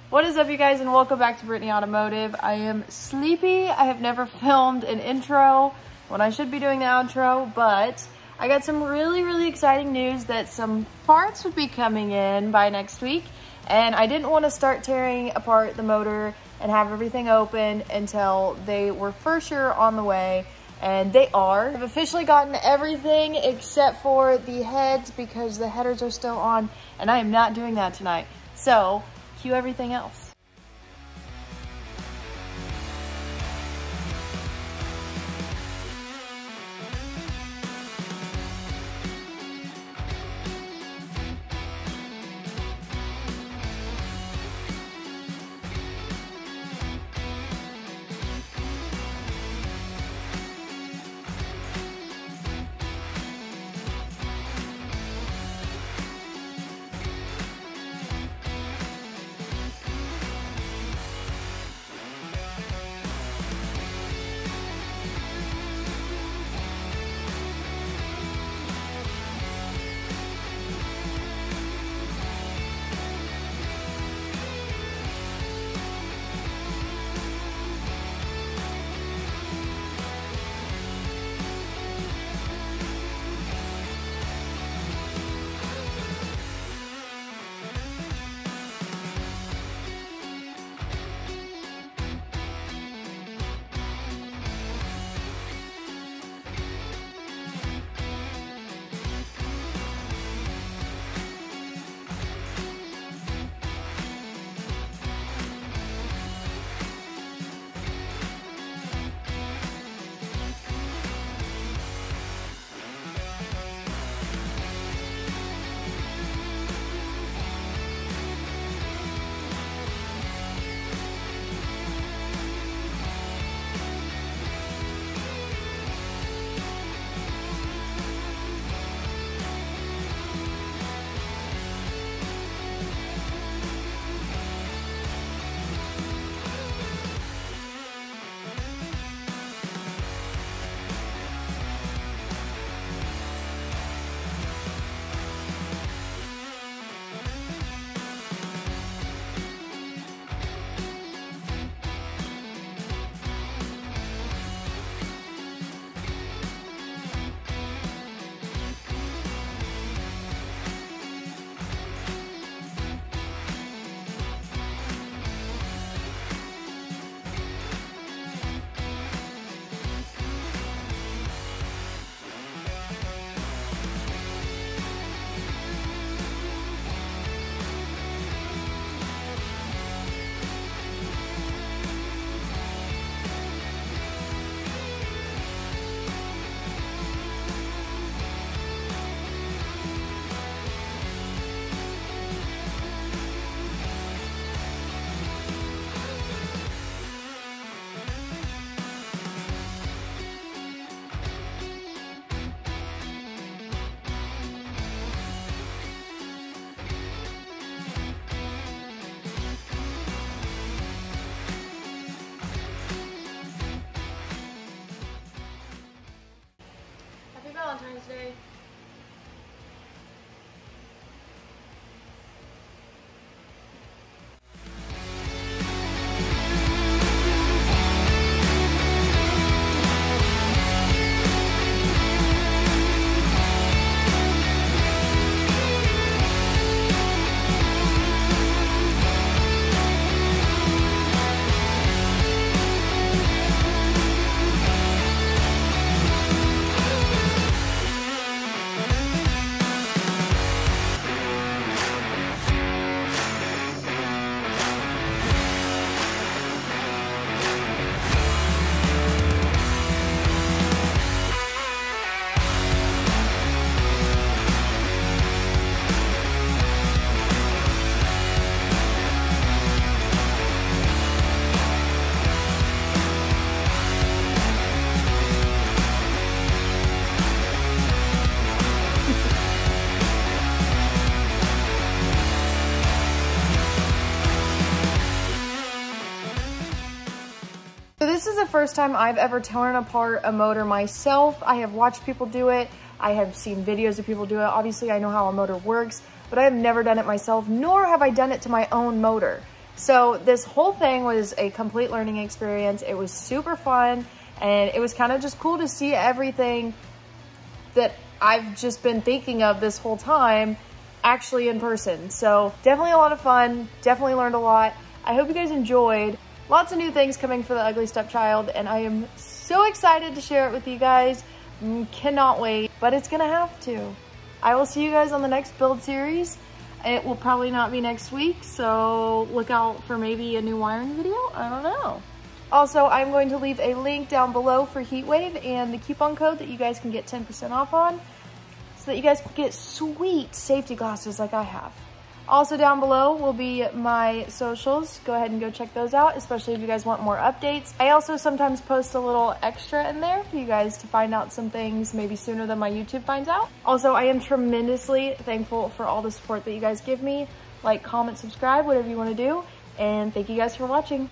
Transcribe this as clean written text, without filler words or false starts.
What is up, you guys, and welcome back to Britney Automotive. I am sleepy. I have never filmed an intro when I should be doing the outro, but I got some really exciting news that some parts would be coming in by next week, and I didn't want to start tearing apart the motor and have everything open until they were for sure on the way, and they are. I've officially gotten everything except for the heads because the headers are still on, and I am not doing that tonight. So, cue everything else. Valentine's Day. So this is the first time I've ever torn apart a motor myself. I have watched people do it. I have seen videos of people do it. Obviously, I know how a motor works, but I have never done it myself, nor have I done it to my own motor. So this whole thing was a complete learning experience. It was super fun, and it was kind of just cool to see everything that I've just been thinking of this whole time actually in person. So definitely a lot of fun, definitely learned a lot. I hope you guys enjoyed. Lots of new things coming for the Ugly Stepchild, and I am so excited to share it with you guys. Cannot wait, but it's gonna have to. I will see you guys on the next build series. It will probably not be next week, so look out for maybe a new wiring video. I don't know. Also, I'm going to leave a link down below for HEATWAVE and the coupon code that you guys can get 10% off on, so that you guys can get sweet safety glasses like I have. Also down below will be my socials. Go ahead and go check those out, especially if you guys want more updates. I also sometimes post a little extra in there for you guys to find out some things maybe sooner than my YouTube finds out. Also, I am tremendously thankful for all the support that you guys give me. Like, comment, subscribe, whatever you want to do. And thank you guys for watching.